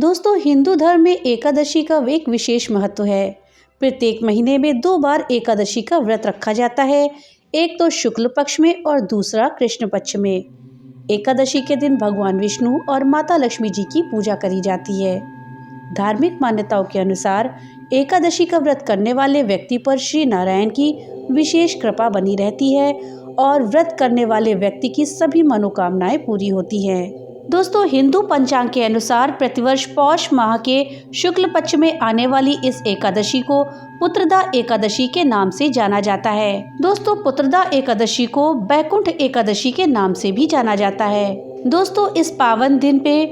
दोस्तों, हिंदू धर्म में एकादशी का एक विशेष महत्व है। प्रत्येक महीने में 2 बार एकादशी का व्रत रखा जाता है। एक तो शुक्ल पक्ष में और दूसरा कृष्ण पक्ष में। एकादशी के दिन भगवान विष्णु और माता लक्ष्मी जी की पूजा करी जाती है। धार्मिक मान्यताओं के अनुसार एकादशी का व्रत करने वाले व्यक्ति पर श्री नारायण की विशेष कृपा बनी रहती है और व्रत करने वाले व्यक्ति की सभी मनोकामनाएं पूरी होती हैं। दोस्तों, हिंदू पंचांग के अनुसार प्रतिवर्ष पौष माह के शुक्ल पक्ष में आने वाली इस एकादशी को पुत्रदा एकादशी के नाम से जाना जाता है। दोस्तों, पुत्रदा एकादशी को बैकुंठ एकादशी के नाम से भी जाना जाता है। दोस्तों, इस पावन दिन पे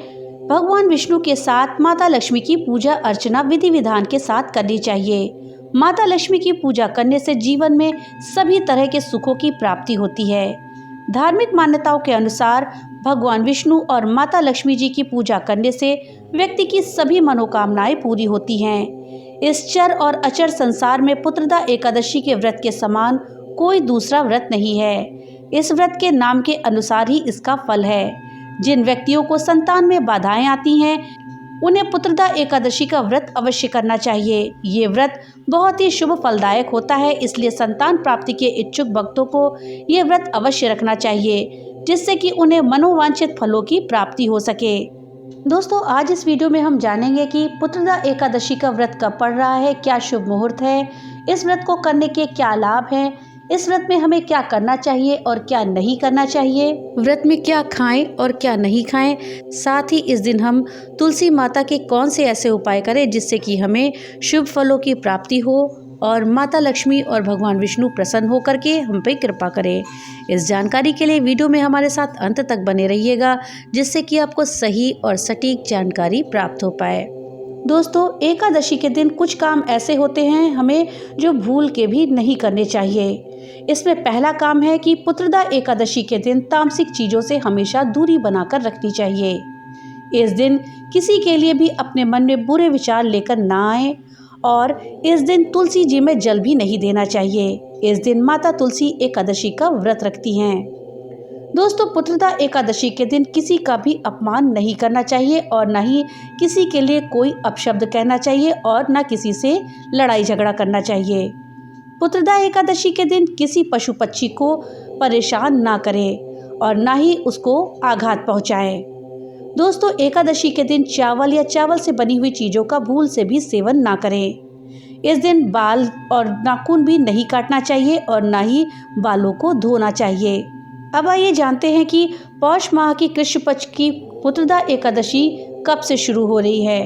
भगवान विष्णु के साथ माता लक्ष्मी की पूजा अर्चना विधि विधान के साथ करनी चाहिए। माता लक्ष्मी की पूजा करने से जीवन में सभी तरह के सुखों की प्राप्ति होती है। धार्मिक मान्यताओं के अनुसार भगवान विष्णु और माता लक्ष्मी जी की पूजा करने से व्यक्ति की सभी मनोकामनाएं पूरी होती हैं। इस चर और अचर संसार में पुत्रदा एकादशी के व्रत के समान कोई दूसरा व्रत नहीं है। इस व्रत के नाम के अनुसार ही इसका फल है। जिन व्यक्तियों को संतान में बाधाएं आती हैं, उन्हें पुत्रदा एकादशी का व्रत अवश्य करना चाहिए। ये व्रत बहुत ही शुभ फलदायक होता है, इसलिए संतान प्राप्ति के इच्छुक भक्तों को ये व्रत अवश्य रखना चाहिए, जिससे कि उन्हें मनोवांछित फलों की प्राप्ति हो सके। दोस्तों, आज इस वीडियो में हम जानेंगे कि पुत्रदा एकादशी का व्रत कब पड़ रहा है, क्या शुभ मुहूर्त है, इस व्रत को करने के क्या लाभ हैं, इस व्रत में हमें क्या करना चाहिए और क्या नहीं करना चाहिए, व्रत में क्या खाएं और क्या नहीं खाएं। साथ ही इस दिन हम तुलसी माता के कौन से ऐसे उपाय करें जिससे कि हमें शुभ फलों की प्राप्ति हो और माता लक्ष्मी और भगवान विष्णु प्रसन्न होकर के हम पे कृपा करें। इस जानकारी के लिए वीडियो में हमारे साथ अंत तक बने रहिएगा, जिससे कि आपको सही और सटीक जानकारी प्राप्त हो पाए। दोस्तों, एकादशी के दिन कुछ काम ऐसे होते हैं हमें जो भूल के भी नहीं करने चाहिए। इसमें पहला काम है कि पुत्रदा एकादशी के दिन तामसिक चीज़ों से हमेशा दूरी बनाकर रखनी चाहिए। इस दिन किसी के लिए भी अपने मन में बुरे विचार लेकर ना आए और इस दिन तुलसी जी में जल भी नहीं देना चाहिए। इस दिन माता तुलसी एकादशी का व्रत रखती हैं। दोस्तों, पुत्रदा एकादशी के दिन किसी का भी अपमान नहीं करना चाहिए और न ही किसी के लिए कोई अपशब्द कहना चाहिए और न किसी से लड़ाई झगड़ा करना चाहिए। पुत्रदा एकादशी के दिन किसी पशु पक्षी को परेशान ना करें और ना ही उसको आघात पहुंचाएं। दोस्तों, एकादशी के दिन चावल या चावल से बनी हुई चीज़ों का भूल से भी सेवन ना करें। इस दिन बाल और नाखून भी नहीं काटना चाहिए और ना ही बालों को धोना चाहिए। अब आइए जानते हैं कि पौष माह की कृष्ण पक्ष की पुत्रदा एकादशी कब से शुरू हो रही है।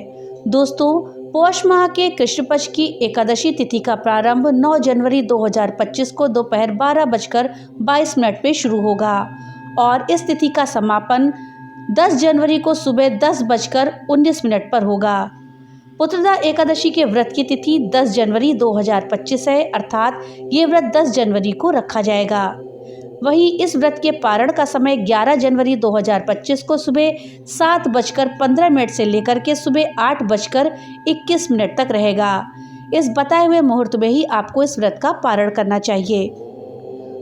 दोस्तों, पौष माह के कृष्ण पक्ष की एकादशी तिथि का प्रारंभ 9 जनवरी 2025 को दोपहर 12:22 पे शुरू होगा और इस तिथि का समापन 10 जनवरी को सुबह 10:19 पर होगा। पुत्रदा एकादशी के व्रत की तिथि 10 जनवरी 2025 है, अर्थात ये व्रत 10 जनवरी को रखा जाएगा। वहीं इस व्रत के पारण का समय 11 जनवरी 2025 को सुबह 7:15 से लेकर के सुबह 8:21 तक रहेगा। इस बताए हुए मुहूर्त में ही आपको इस व्रत का पारण करना चाहिए।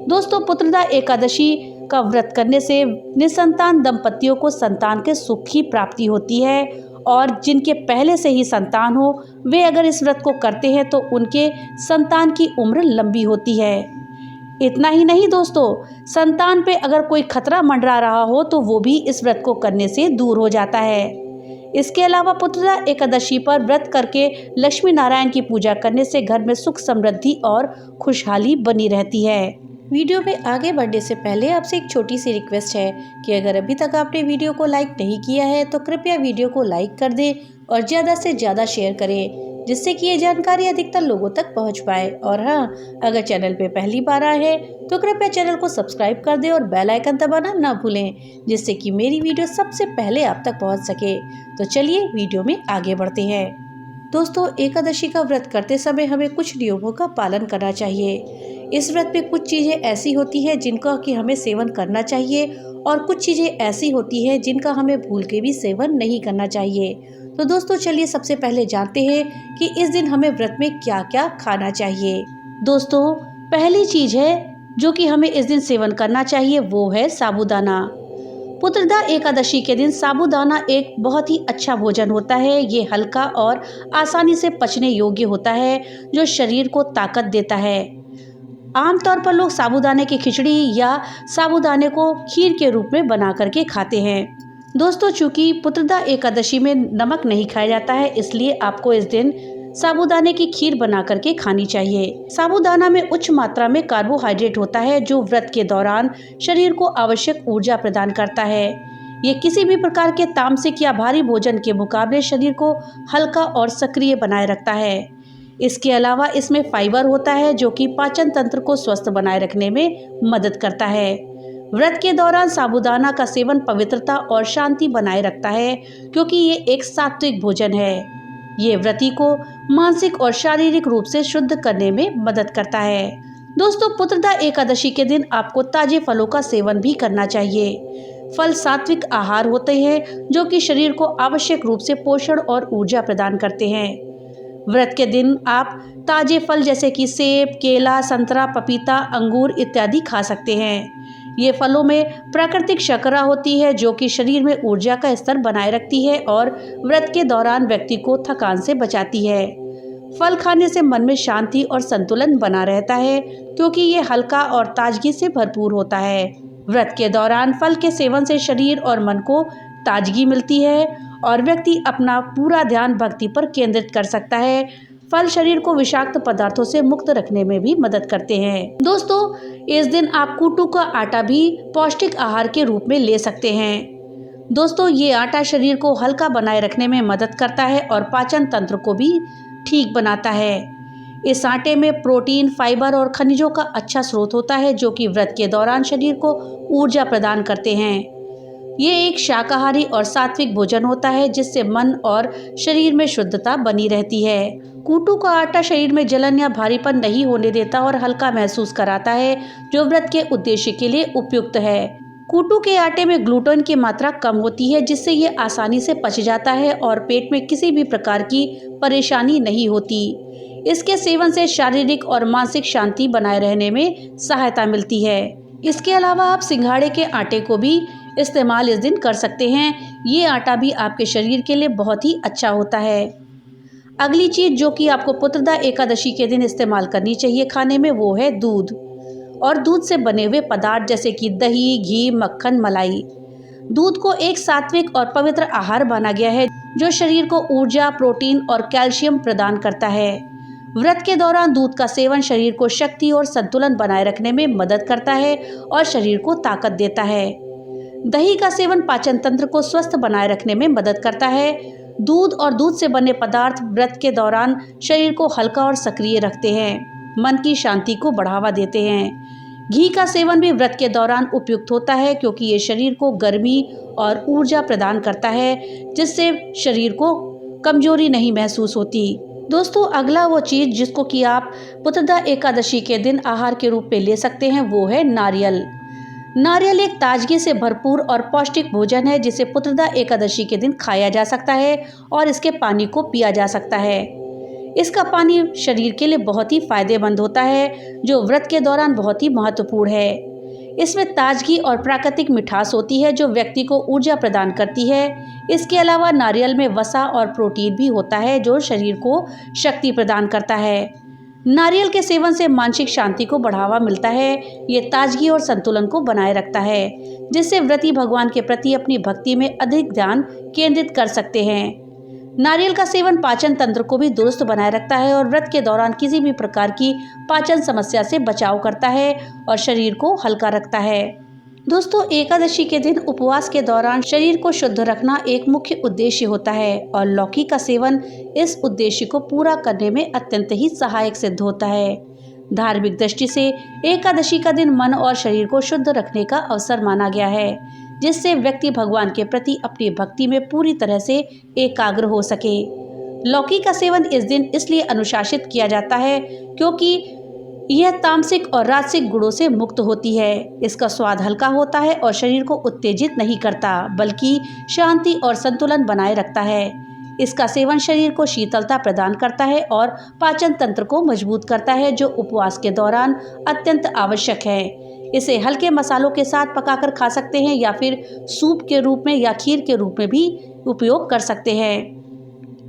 दोस्तों, पुत्रदा एकादशी का व्रत करने से निसंतान दंपतियों को संतान के सुख की प्राप्ति होती है और जिनके पहले से ही संतान हो, वे अगर इस व्रत को करते हैं तो उनके संतान की उम्र लंबी होती है। इतना ही नहीं दोस्तों, संतान पे अगर कोई खतरा मंडरा रहा हो तो वो भी इस व्रत को करने से दूर हो जाता है। इसके अलावा पुत्रदा एकादशी पर व्रत करके लक्ष्मी नारायण की पूजा करने से घर में सुख समृद्धि और खुशहाली बनी रहती है। वीडियो में आगे बढ़ने से पहले आपसे एक छोटी सी रिक्वेस्ट है कि अगर अभी तक आपने वीडियो को लाइक नहीं किया है तो कृपया वीडियो को लाइक कर दें और ज़्यादा से ज़्यादा शेयर करें, जिससे कि ये जानकारी अधिकतर लोगों तक पहुंच पाए। और हाँ, अगर चैनल पे पहली बार आए हैं तो कृपया चैनल को सब्सक्राइब कर दें और बेल आइकन दबाना ना भूलें, जिससे कि मेरी वीडियो सबसे पहले आप तक पहुंच सके। तो चलिए वीडियो में आगे बढ़ते हैं। दोस्तों, एकादशी का व्रत करते समय हमें कुछ नियमों का पालन करना चाहिए। इस व्रत में कुछ चीज़ें ऐसी होती हैं जिनका कि हमें सेवन करना चाहिए और कुछ चीज़ें ऐसी होती हैं जिनका हमें भूल के भी सेवन नहीं करना चाहिए। तो दोस्तों, चलिए सबसे पहले जानते हैं कि इस दिन हमें व्रत में क्या क्या खाना चाहिए। दोस्तों, पहली चीज़ है जो कि हमें इस दिन सेवन करना चाहिए वो है साबूदाना। पुत्रदा एकादशी के दिन साबूदाना एक बहुत ही अच्छा भोजन होता है। ये हल्का और आसानी से पचने योग्य होता है, जो शरीर को ताकत देता है। आमतौर पर लोग साबूदाने की खिचड़ी या साबूदाने को खीर के रूप में बना करके खाते हैं। दोस्तों, चूंकि पुत्रदा एकादशी में नमक नहीं खाया जाता है, इसलिए आपको इस दिन साबूदाने की खीर बना करके खानी चाहिए। साबूदाना में उच्च मात्रा में कार्बोहाइड्रेट होता है, जो व्रत के दौरान शरीर को आवश्यक ऊर्जा प्रदान करता है। ये किसी भी प्रकार के तामसिक या भारी भोजन के मुकाबले शरीर को हल्का और सक्रिय बनाए रखता है। इसके अलावा इसमें फाइबर होता है, जो कि पाचन तंत्र को स्वस्थ बनाए रखने में मदद करता है। व्रत के दौरान साबूदाना का सेवन पवित्रता और शांति बनाए रखता है, क्योंकि ये एक सात्विक भोजन है। ये व्रती को मानसिक और शारीरिक रूप से शुद्ध करने में मदद करता है। दोस्तों, पुत्रदा एकादशी के दिन आपको ताजे फलों का सेवन भी करना चाहिए। फल सात्विक आहार होते हैं, जो कि शरीर को आवश्यक रूप से पोषण और ऊर्जा प्रदान करते हैं। व्रत के दिन आप ताजे फल जैसे कि सेब, केला, संतरा, पपीता, अंगूर इत्यादि खा सकते हैं। ये फलों में प्राकृतिक शर्करा होती है, जो कि शरीर में ऊर्जा का स्तर बनाए रखती है और व्रत के दौरान व्यक्ति को थकान से बचाती है। फल खाने से मन में शांति और संतुलन बना रहता है, क्योंकि ये हल्का और ताजगी से भरपूर होता है। व्रत के दौरान फल के सेवन से शरीर और मन को ताजगी मिलती है और व्यक्ति अपना पूरा ध्यान भक्ति पर केंद्रित कर सकता है। फल शरीर को विषाक्त पदार्थों से मुक्त रखने में भी मदद करते हैं। दोस्तों, इस दिन आप कूटू का आटा भी पौष्टिक आहार के रूप में ले सकते हैं। दोस्तों, ये आटा शरीर को हल्का बनाए रखने में मदद करता है और पाचन तंत्र को भी ठीक बनाता है। इस आटे में प्रोटीन, फाइबर और खनिजों का अच्छा स्रोत होता है, जो कि व्रत के दौरान शरीर को ऊर्जा प्रदान करते हैं। ये एक शाकाहारी और सात्विक भोजन होता है, जिससे मन और शरीर में शुद्धता बनी रहती है। कूटू का आटा शरीर में जलन या भारीपन नहीं होने देता और हल्का महसूस कराता है, जो व्रत के उद्देश्य के लिए उपयुक्त है। कूटू के आटे में ग्लूटेन की मात्रा कम होती है, जिससे ये आसानी से पच जाता है और पेट में किसी भी प्रकार की परेशानी नहीं होती। इसके सेवन से शारीरिक और मानसिक शांति बनाए रहने में सहायता मिलती है। इसके अलावा आप सिंघाड़े के आटे को भी इस्तेमाल इस दिन कर सकते हैं। ये आटा भी आपके शरीर के लिए बहुत ही अच्छा होता है। अगली चीज़ जो कि आपको पुत्रदा एकादशी के दिन इस्तेमाल करनी चाहिए खाने में, वो है दूध और दूध से बने हुए पदार्थ जैसे कि दही, घी, मक्खन, मलाई। दूध को एक सात्विक और पवित्र आहार माना गया है, जो शरीर को ऊर्जा, प्रोटीन और कैल्शियम प्रदान करता है। व्रत के दौरान दूध का सेवन शरीर को शक्ति और संतुलन बनाए रखने में मदद करता है और शरीर को ताकत देता है। दही का सेवन पाचन तंत्र को स्वस्थ बनाए रखने में मदद करता है। दूध और दूध से बने पदार्थ व्रत के दौरान शरीर को हल्का और सक्रिय रखते हैं, मन की शांति को बढ़ावा देते हैं। घी का सेवन भी व्रत के दौरान उपयुक्त होता है, क्योंकि ये शरीर को गर्मी और ऊर्जा प्रदान करता है, जिससे शरीर को कमजोरी नहीं महसूस होती। दोस्तों, अगला वो चीज़ जिसको कि आप पुत्रदा एकादशी के दिन आहार के रूप में ले सकते हैं, वो है नारियल। नारियल एक ताजगी से भरपूर और पौष्टिक भोजन है, जिसे पुत्रदा एकादशी के दिन खाया जा सकता है और इसके पानी को पिया जा सकता है। इसका पानी शरीर के लिए बहुत ही फायदेमंद होता है, जो व्रत के दौरान बहुत ही महत्वपूर्ण है। इसमें ताजगी और प्राकृतिक मिठास होती है, जो व्यक्ति को ऊर्जा प्रदान करती है। इसके अलावा नारियल में वसा और प्रोटीन भी होता है, जो शरीर को शक्ति प्रदान करता है। नारियल के सेवन से मानसिक शांति को बढ़ावा मिलता है। ये ताजगी और संतुलन को बनाए रखता है, जिससे व्रती भगवान के प्रति अपनी भक्ति में अधिक ध्यान केंद्रित कर सकते हैं। नारियल का सेवन पाचन तंत्र को भी दुरुस्त बनाए रखता है और व्रत के दौरान किसी भी प्रकार की पाचन समस्या से बचाव करता है और शरीर को हल्का रखता है। दोस्तों, एकादशी के दिन उपवास के दौरान शरीर को शुद्ध रखना एक मुख्य उद्देश्य होता है और लौकी का सेवन इस उद्देश्य को पूरा करने में अत्यंत ही सहायक सिद्ध होता है। धार्मिक दृष्टि से एकादशी का दिन मन और शरीर को शुद्ध रखने का अवसर माना गया है, जिससे व्यक्ति भगवान के प्रति अपनी भक्ति में पूरी तरह से एकाग्र हो सके। लौकी का सेवन इस दिन इसलिए अनुशासित किया जाता है क्योंकि यह तामसिक और राजसिक गुणों से मुक्त होती है। इसका स्वाद हल्का होता है और शरीर को उत्तेजित नहीं करता, बल्कि शांति और संतुलन बनाए रखता है। इसका सेवन शरीर को शीतलता प्रदान करता है और पाचन तंत्र को मजबूत करता है, जो उपवास के दौरान अत्यंत आवश्यक है। इसे हल्के मसालों के साथ पकाकर खा सकते हैं या फिर सूप के रूप में या खीर के रूप में भी उपयोग कर सकते हैं।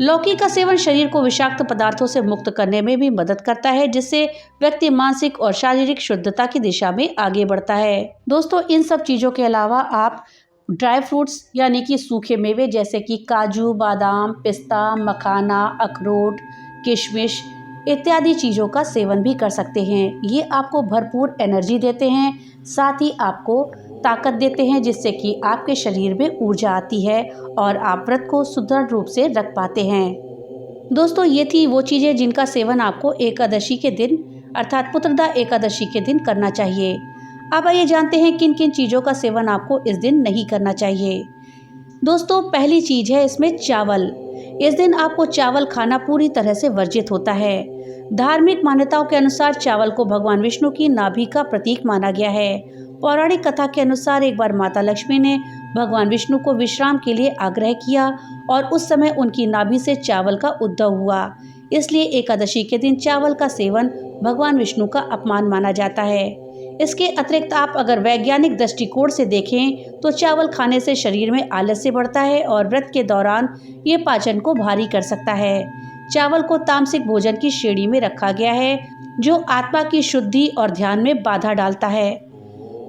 लौकी का सेवन शरीर को विषाक्त पदार्थों से मुक्त करने में भी मदद करता है, जिससे व्यक्ति मानसिक और शारीरिक शुद्धता की दिशा में आगे बढ़ता है। दोस्तों, इन सब चीज़ों के अलावा आप ड्राई फ्रूट्स यानी कि सूखे मेवे जैसे कि काजू, बादाम, पिस्ता, मखाना, अखरोट, किशमिश इत्यादि चीज़ों का सेवन भी कर सकते हैं। ये आपको भरपूर एनर्जी देते हैं, साथ ही आपको ताकत देते हैं, जिससे कि आपके शरीर में ऊर्जा आती है और आप व्रत को सुदृढ़ रूप से रख पाते हैं। दोस्तों, ये थी वो चीज़ें जिनका सेवन आपको एकादशी के दिन अर्थात पुत्रदा एकादशी के दिन करना चाहिए। अब आइए जानते हैं किन किन चीज़ों का सेवन आपको इस दिन नहीं करना चाहिए। दोस्तों, पहली चीज़ है इसमें चावल। इस दिन आपको चावल खाना पूरी तरह से वर्जित होता है। धार्मिक मान्यताओं के अनुसार चावल को भगवान विष्णु की नाभि का प्रतीक माना गया है। पौराणिक कथा के अनुसार एक बार माता लक्ष्मी ने भगवान विष्णु को विश्राम के लिए आग्रह किया और उस समय उनकी नाभि से चावल का उद्भव हुआ। इसलिए एकादशी के दिन चावल का सेवन भगवान विष्णु का अपमान माना जाता है। इसके अतिरिक्त आप अगर वैज्ञानिक दृष्टिकोण से देखें तो चावल खाने से शरीर में आलस्य बढ़ता है और व्रत के दौरान ये पाचन को भारी कर सकता है। चावल को तामसिक भोजन की श्रेणी में रखा गया है, जो आत्मा की शुद्धि और ध्यान में बाधा डालता है।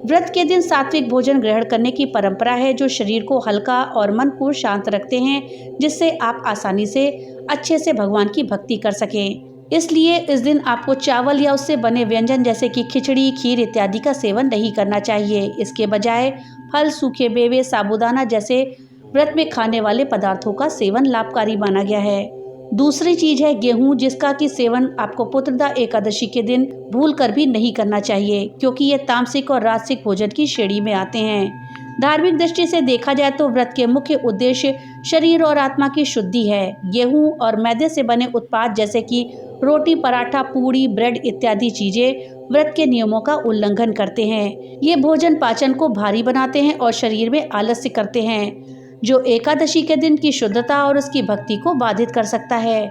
व्रत के दिन सात्विक भोजन ग्रहण करने की परंपरा है, जो शरीर को हल्का और मन को शांत रखते हैं, जिससे आप आसानी से अच्छे से भगवान की भक्ति कर सकें। इसलिए इस दिन आपको चावल या उससे बने व्यंजन जैसे कि खिचड़ी, खीर इत्यादि का सेवन नहीं करना चाहिए। इसके बजाय फल, सूखे मेवे, साबूदाना जैसे व्रत में खाने वाले पदार्थों का सेवन लाभकारी माना गया है। दूसरी चीज़ है गेहूं, जिसका कि सेवन आपको पुत्रदा एकादशी के दिन भूल कर भी नहीं करना चाहिए, क्योंकि ये तामसिक और राजसिक भोजन की श्रेणी में आते हैं। धार्मिक दृष्टि से देखा जाए तो व्रत के मुख्य उद्देश्य शरीर और आत्मा की शुद्धि है। गेहूं और मैदे से बने उत्पाद जैसे कि रोटी, पराठा, पूड़ी, ब्रेड इत्यादि चीजें व्रत के नियमों का उल्लंघन करते हैं। ये भोजन पाचन को भारी बनाते हैं और शरीर में आलस्य करते हैं, जो एकादशी के दिन की शुद्धता और उसकी भक्ति को बाधित कर सकता है।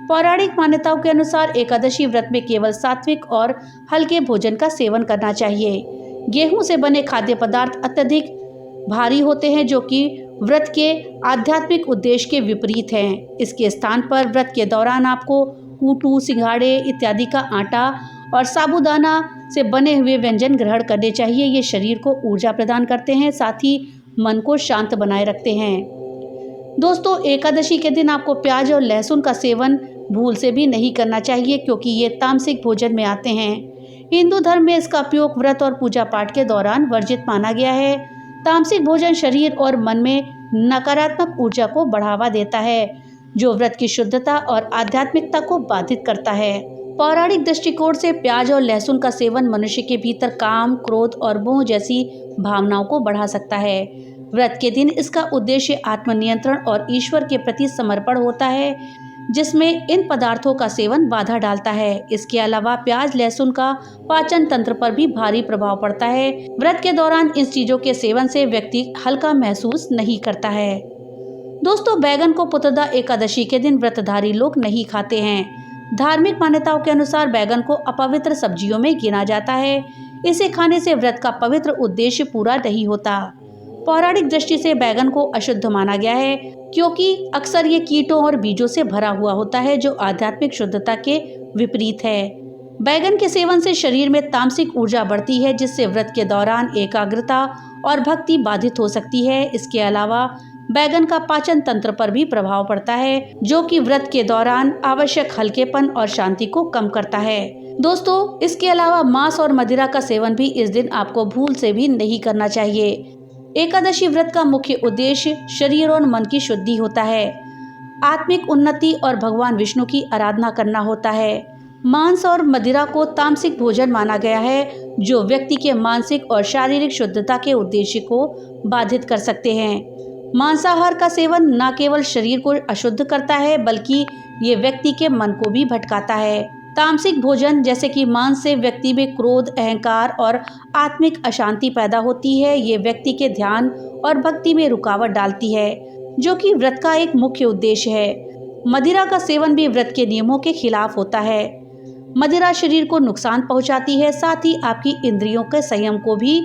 पौराणिक मान्यताओं के अनुसार एकादशी व्रत में केवल सात्विक और हल्के भोजन का सेवन करना चाहिए। गेहूं से बने खाद्य पदार्थ अत्यधिक भारी होते हैं, जो कि व्रत के आध्यात्मिक उद्देश्य के विपरीत हैं। इसके स्थान पर व्रत के दौरान आपको कूटू, सिंघाड़े इत्यादि का आटा और साबूदाना से बने हुए व्यंजन ग्रहण करने चाहिए। ये शरीर को ऊर्जा प्रदान करते हैं, साथ ही मन को शांत बनाए रखते हैं। दोस्तों, एकादशी के दिन आपको प्याज और लहसुन का सेवन भूल से भी नहीं करना चाहिए, क्योंकि ये तामसिक भोजन में आते हैं। हिंदू धर्म में इसका उपयोग व्रत और पूजा पाठ के दौरान वर्जित माना गया है। तामसिक भोजन शरीर और मन में नकारात्मक ऊर्जा को बढ़ावा देता है, जो व्रत की शुद्धता और आध्यात्मिकता को बाधित करता है। पौराणिक दृष्टिकोण से प्याज और लहसुन का सेवन मनुष्य के भीतर काम, क्रोध और मोह जैसी भावनाओं को बढ़ा सकता है। व्रत के दिन इसका उद्देश्य आत्मनियंत्रण और ईश्वर के प्रति समर्पण होता है, जिसमें इन पदार्थों का सेवन बाधा डालता है। इसके अलावा प्याज, लहसुन का पाचन तंत्र पर भी भारी प्रभाव पड़ता है। व्रत के दौरान इन चीजों के सेवन से व्यक्ति हल्का महसूस नहीं करता है। दोस्तों, बैगन को पुत्रदा एकादशी के दिन व्रतधारी लोग नहीं खाते हैं। धार्मिक मान्यताओं के अनुसार बैगन को अपवित्र सब्जियों में गिना जाता है। इसे खाने से व्रत का पवित्र उद्देश्य पूरा नहीं होता। पौराणिक दृष्टि से बैगन को अशुद्ध माना गया है, क्योंकि अक्सर ये कीटों और बीजों से भरा हुआ होता है, जो आध्यात्मिक शुद्धता के विपरीत है। बैगन के सेवन से शरीर में तामसिक ऊर्जा बढ़ती है, जिससे व्रत के दौरान एकाग्रता और भक्ति बाधित हो सकती है। इसके अलावा बैगन का पाचन तंत्र पर भी प्रभाव पड़ता है, जो कि व्रत के दौरान आवश्यक हल्केपन और शांति को कम करता है। दोस्तों, इसके अलावा मांस और मदिरा का सेवन भी इस दिन आपको भूल से भी नहीं करना चाहिए। एकादशी व्रत का मुख्य उद्देश्य शरीर और मन की शुद्धि होता है, आत्मिक उन्नति और भगवान विष्णु की आराधना करना होता है। मांस और मदिरा को तामसिक भोजन माना गया है, जो व्यक्ति के मानसिक और शारीरिक शुद्धता के उद्देश्य को बाधित कर सकते हैं। मांसाहार का सेवन न केवल शरीर को अशुद्ध करता है, बल्कि ये व्यक्ति के मन को भी भटकाता है। तामसिक भोजन जैसे कि मांस से व्यक्ति में क्रोध, अहंकार और आत्मिक अशांति पैदा होती है। ये व्यक्ति के ध्यान और भक्ति में रुकावट डालती है, जो कि व्रत का एक मुख्य उद्देश्य है। मदिरा का सेवन भी व्रत के नियमों के खिलाफ होता है। मदिरा शरीर को नुकसान पहुंचाती है, साथ ही आपकी इंद्रियों के संयम को भी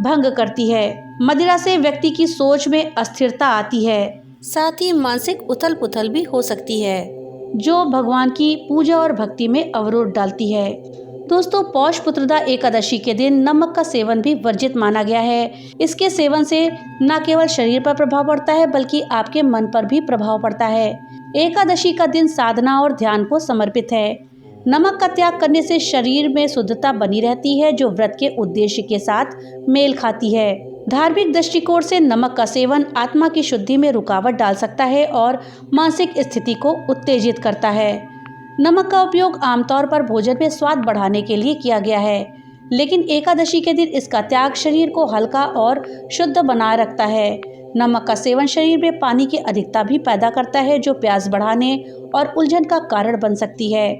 भंग करती है। मदिरा से व्यक्ति की सोच में अस्थिरता आती है, साथ ही मानसिक उथल पुथल भी हो सकती है, जो भगवान की पूजा और भक्ति में अवरोध डालती है। दोस्तों, पौष पुत्रदा एकादशी के दिन नमक का सेवन भी वर्जित माना गया है। इसके सेवन से न केवल शरीर पर प्रभाव पड़ता है बल्कि आपके मन पर भी प्रभाव पड़ता है। एकादशी का दिन साधना और ध्यान को समर्पित है। नमक का त्याग करने से शरीर में शुद्धता बनी रहती है, जो व्रत के उद्देश्य के साथ मेल खाती है। धार्मिक दृष्टिकोण से नमक का सेवन आत्मा की शुद्धि में रुकावट डाल सकता है और मानसिक स्थिति को उत्तेजित करता है। नमक का उपयोग आमतौर पर भोजन में स्वाद बढ़ाने के लिए किया गया है, लेकिन एकादशी के दिन इसका त्याग शरीर को हल्का और शुद्ध बनाए रखता है। नमक का सेवन शरीर में पानी की अधिकता भी पैदा करता है, जो प्यास बढ़ाने और उलझन का कारण बन सकती है।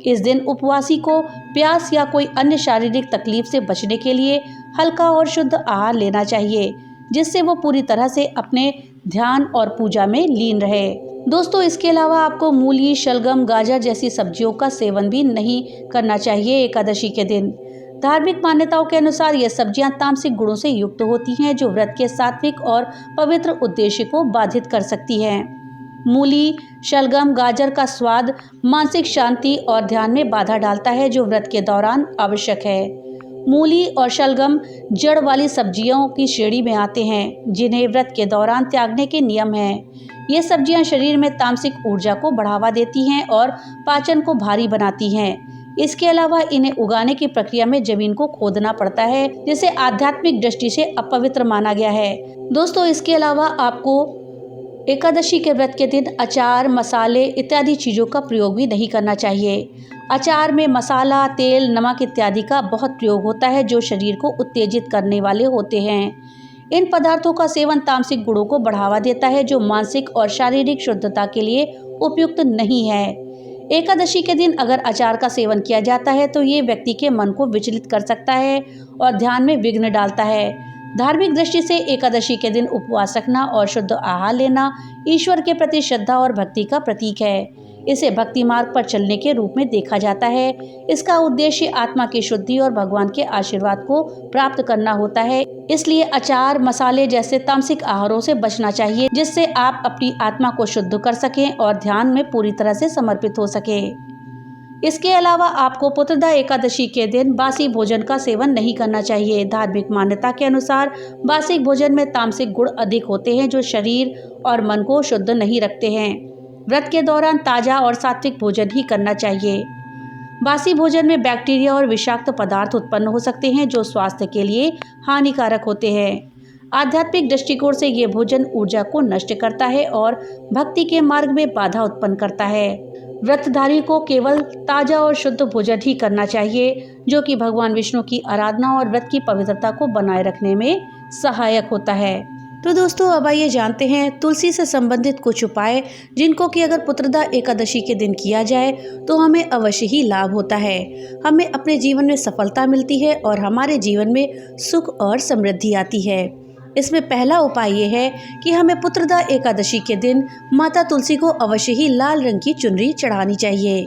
इस दिन उपवासी को प्यास या कोई अन्य शारीरिक तकलीफ से बचने के लिए हल्का और शुद्ध आहार लेना चाहिए, जिससे वो पूरी तरह से अपने ध्यान और पूजा में लीन रहे। दोस्तों, इसके अलावा आपको मूली, शलगम, गाजर जैसी सब्जियों का सेवन भी नहीं करना चाहिए एकादशी के दिन। धार्मिक मान्यताओं के अनुसार ये सब्जियां तामसिक गुणों से युक्त होती हैं, जो व्रत के सात्विक और पवित्र उद्देश्य को बाधित कर सकती हैं। मूली, शलगम, गाजर का स्वाद मानसिक शांति और ध्यान में बाधा डालता है, जो व्रत के दौरान आवश्यक है। मूली और शलगम जड़ वाली सब्जियों की श्रेणी में आते हैं, जिन्हें व्रत के दौरान त्यागने के नियम हैं। ये सब्जियां शरीर में तामसिक ऊर्जा को बढ़ावा देती हैं और पाचन को भारी बनाती हैं। इसके अलावा इन्हें उगाने की प्रक्रिया में जमीन को खोदना पड़ता है, जिसे आध्यात्मिक दृष्टि से अपवित्र माना गया है। दोस्तों, इसके अलावा आपको एकादशी के व्रत के दिन अचार, मसाले इत्यादि चीज़ों का प्रयोग भी नहीं करना चाहिए। अचार में मसाला, तेल, नमक इत्यादि का बहुत प्रयोग होता है, जो शरीर को उत्तेजित करने वाले होते हैं। इन पदार्थों का सेवन तामसिक गुणों को बढ़ावा देता है, जो मानसिक और शारीरिक शुद्धता के लिए उपयुक्त नहीं है। एकादशी के दिन अगर अचार का सेवन किया जाता है तो ये व्यक्ति के मन को विचलित कर सकता है और ध्यान में विघ्न डालता है। धार्मिक दृष्टि से एकादशी के दिन उपवास रखना और शुद्ध आहार लेना ईश्वर के प्रति श्रद्धा और भक्ति का प्रतीक है। इसे भक्ति मार्ग पर चलने के रूप में देखा जाता है। इसका उद्देश्य आत्मा की शुद्धि और भगवान के आशीर्वाद को प्राप्त करना होता है। इसलिए अचार, मसाले जैसे तामसिक आहारों से बचना चाहिए, जिससे आप अपनी आत्मा को शुद्ध कर सकें और ध्यान में पूरी तरह से समर्पित हो सके। इसके अलावा आपको पुत्रदा एकादशी के दिन बासी भोजन का सेवन नहीं करना चाहिए। धार्मिक मान्यता के अनुसार बासी भोजन में तामसिक गुण अधिक होते हैं, जो शरीर और मन को शुद्ध नहीं रखते हैं। व्रत के दौरान ताज़ा और सात्विक भोजन ही करना चाहिए। बासी भोजन में बैक्टीरिया और विषाक्त पदार्थ उत्पन्न हो सकते हैं, जो स्वास्थ्य के लिए हानिकारक होते हैं। आध्यात्मिक दृष्टिकोण से ये भोजन ऊर्जा को नष्ट करता है और भक्ति के मार्ग में बाधा उत्पन्न करता है। व्रतधारी को केवल ताज़ा और शुद्ध भोजन ही करना चाहिए, जो कि भगवान विष्णु की आराधना और व्रत की पवित्रता को बनाए रखने में सहायक होता है। तो दोस्तों, अब आइए जानते हैं तुलसी से संबंधित कुछ उपाय, जिनको कि अगर पुत्रदा एकादशी के दिन किया जाए तो हमें अवश्य ही लाभ होता है। हमें अपने जीवन में सफलता मिलती है और हमारे जीवन में सुख और समृद्धि आती है। इसमें पहला उपाय ये है कि हमें पुत्रदा एकादशी के दिन माता तुलसी को अवश्य ही लाल रंग की चुनरी चढ़ानी चाहिए।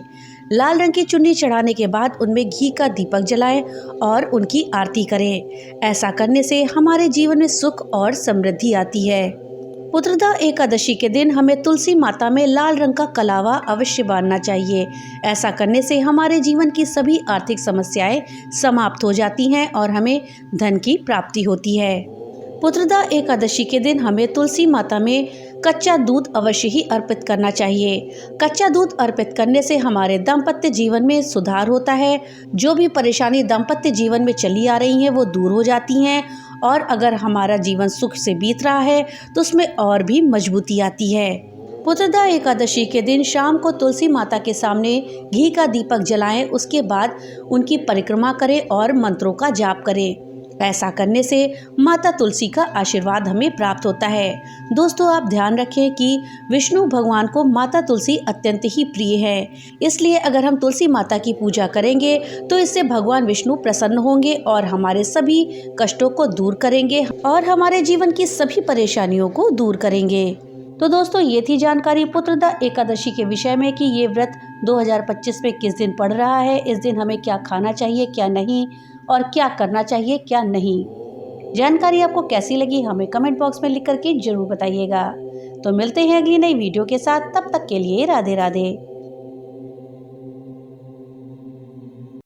लाल रंग की चुन्नी चढ़ाने के बाद उनमें घी का दीपक जलाएं और उनकी आरती करें। ऐसा करने से हमारे जीवन में सुख और समृद्धि आती है। पुत्रदा एकादशी के दिन हमें तुलसी माता में लाल रंग का कलावा अवश्य बांधना चाहिए। ऐसा करने से हमारे जीवन की सभी आर्थिक समस्याएं समाप्त हो जाती हैं और हमें धन की प्राप्ति होती है। पुत्रदा एकादशी के दिन हमें तुलसी माता में कच्चा दूध अवश्य ही अर्पित करना चाहिए। कच्चा दूध अर्पित करने से हमारे दाम्पत्य जीवन में सुधार होता है। जो भी परेशानी दाम्पत्य जीवन में चली आ रही हैं वो दूर हो जाती हैं, और अगर हमारा जीवन सुख से बीत रहा है तो उसमें और भी मजबूती आती है। पुत्रदा एकादशी के दिन शाम को तुलसी माता के सामने घी का दीपक जलाएं, उसके बाद उनकी परिक्रमा करें और मंत्रों का जाप करें। ऐसा करने से माता तुलसी का आशीर्वाद हमें प्राप्त होता है। दोस्तों, आप ध्यान रखें कि विष्णु भगवान को माता तुलसी अत्यंत ही प्रिय है। इसलिए अगर हम तुलसी माता की पूजा करेंगे तो इससे भगवान विष्णु प्रसन्न होंगे और हमारे सभी कष्टों को दूर करेंगे और हमारे जीवन की सभी परेशानियों को दूर करेंगे। तो दोस्तों ये थी जानकारी पुत्रदा एकादशी के विषय में कि ये व्रत 2025 में किस दिन पड़ रहा है, इस दिन हमें क्या खाना चाहिए क्या नहीं और क्या करना चाहिए क्या नहीं। जानकारी आपको कैसी लगी हमें कमेंट बॉक्स में लिख करके जरूर बताइएगा। तो मिलते हैं अगली नई वीडियो के साथ, तब तक के लिए राधे राधे।